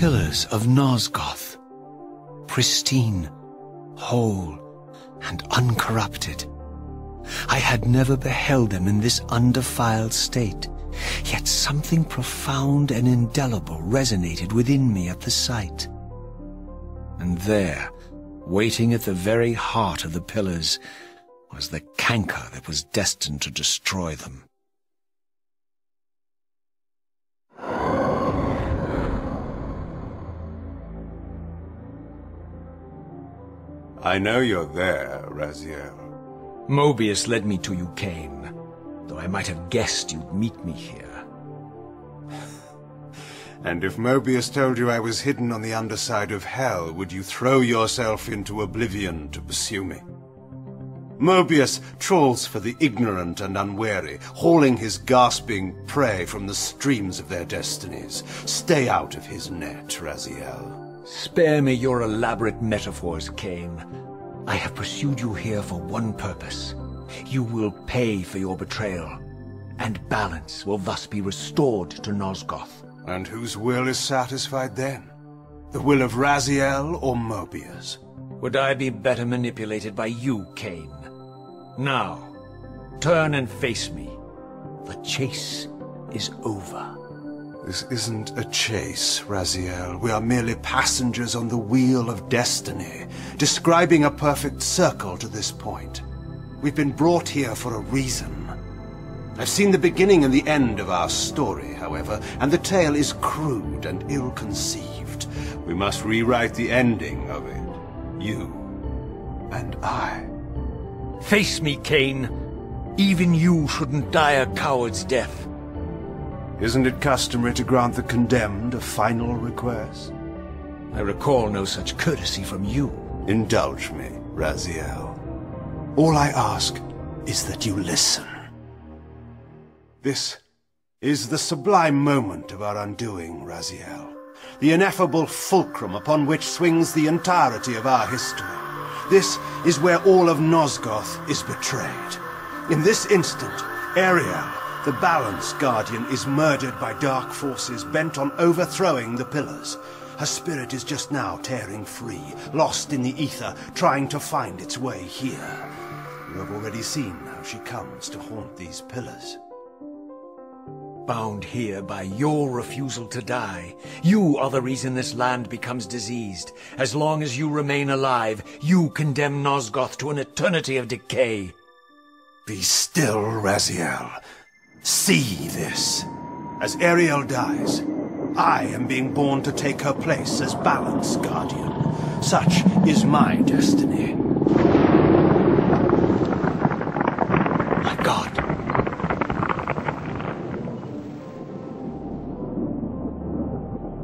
pillars of Nosgoth, pristine, whole, and uncorrupted. I had never beheld them in this undefiled state, yet something profound and indelible resonated within me at the sight. And there, waiting at the very heart of the pillars, was the canker that was destined to destroy them. I know you're there, Raziel. Mobius led me to you, Cain, though I might have guessed you'd meet me here. And if Mobius told you I was hidden on the underside of hell, would you throw yourself into oblivion to pursue me? Mobius trawls for the ignorant and unwary, hauling his gasping prey from the streams of their destinies. Stay out of his net, Raziel. Spare me your elaborate metaphors, Cain. I have pursued you here for one purpose. You will pay for your betrayal, and balance will thus be restored to Nosgoth. And whose will is satisfied then? The will of Raziel or Mobius? Would I be better manipulated by you, Cain? Now, turn and face me. The chase is over. This isn't a chase, Raziel. We are merely passengers on the wheel of destiny, describing a perfect circle to this point. We've been brought here for a reason. I've seen the beginning and the end of our story, however, and the tale is crude and ill-conceived. We must rewrite the ending of it. You and I. Face me, Cain. Even you shouldn't die a coward's death. Isn't it customary to grant the condemned a final request? I recall no such courtesy from you. Indulge me, Raziel. All I ask is that you listen. This is the sublime moment of our undoing, Raziel. The ineffable fulcrum upon which swings the entirety of our history. This is where all of Nosgoth is betrayed. In this instant, Ariel, the Balance Guardian, is murdered by dark forces bent on overthrowing the pillars. Her spirit is just now tearing free, lost in the ether, trying to find its way here. You have already seen how she comes to haunt these pillars. Bound here by your refusal to die. You are the reason this land becomes diseased. As long as you remain alive, you condemn Nosgoth to an eternity of decay. Be still, Raziel. See this. As Ariel dies, I am being born to take her place as Balance Guardian. Such is my destiny. My God.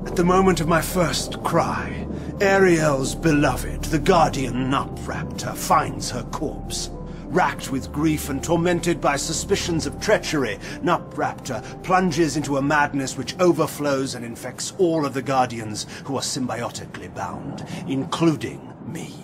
At the moment of my first cry, Ariel's beloved, the Guardian Nutraptor, finds her corpse. Racked with grief and tormented by suspicions of treachery, Nutraptor plunges into a madness which overflows and infects all of the Guardians who are symbiotically bound, including me.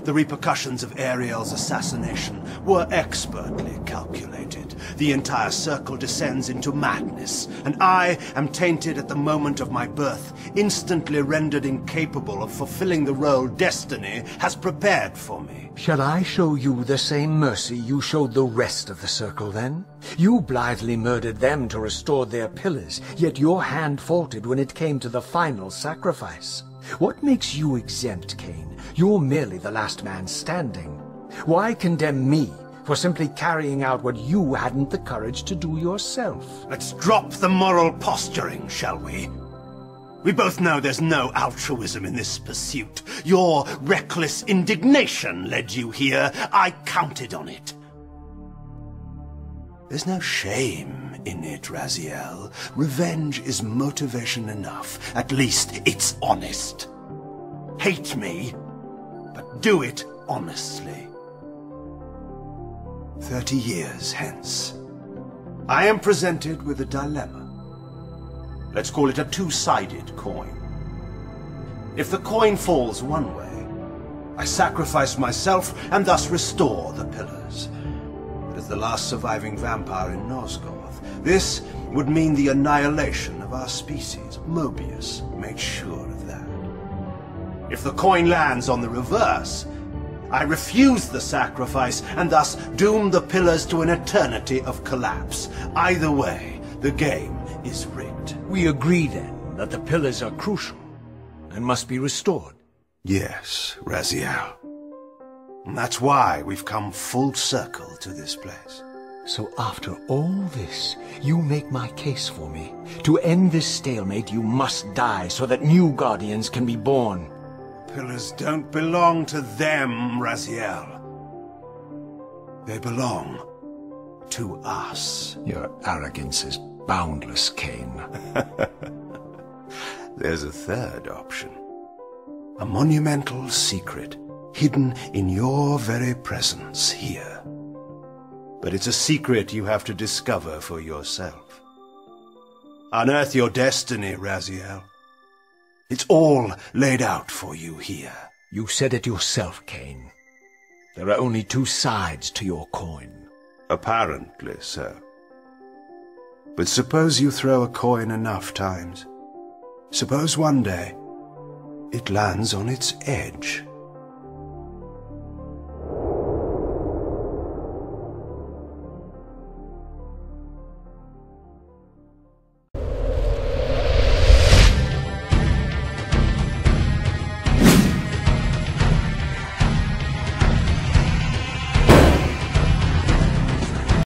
The repercussions of Ariel's assassination were expertly calculated. The entire circle descends into madness, and I am tainted at the moment of my birth, instantly rendered incapable of fulfilling the role destiny has prepared for me. Shall I show you the same mercy you showed the rest of the circle, then? You blithely murdered them to restore their pillars, yet your hand faltered when it came to the final sacrifice. What makes you exempt, Cain? You're merely the last man standing. Why condemn me for simply carrying out what you hadn't the courage to do yourself? Let's drop the moral posturing, shall we? We both know there's no altruism in this pursuit. Your reckless indignation led you here. I counted on it. There's no shame in it, Raziel. Revenge is motivation enough. At least it's honest. Hate me, but do it honestly. 30 years hence, I am presented with a dilemma. Let's call it a two-sided coin. If the coin falls one way, I sacrifice myself and thus restore the pillars. But as the last surviving vampire in Nosgoth, this would mean the annihilation of our species, Mobius, made sure of that. If the coin lands on the reverse, I refuse the sacrifice and thus doom the pillars to an eternity of collapse. Either way, the game is rigged. We agree then that the pillars are crucial and must be restored. Yes, Raziel. And that's why we've come full circle to this place. So after all this, you make my case for me. To end this stalemate, you must die so that new Guardians can be born. Pillars don't belong to them, Raziel. They belong to us. Your arrogance is boundless, Cain. There's a third option. A monumental secret, hidden in your very presence here. But it's a secret you have to discover for yourself. Unearth your destiny, Raziel. It's all laid out for you here. You said it yourself, Cain. There are only two sides to your coin. Apparently so. But suppose you throw a coin enough times. Suppose one day it lands on its edge.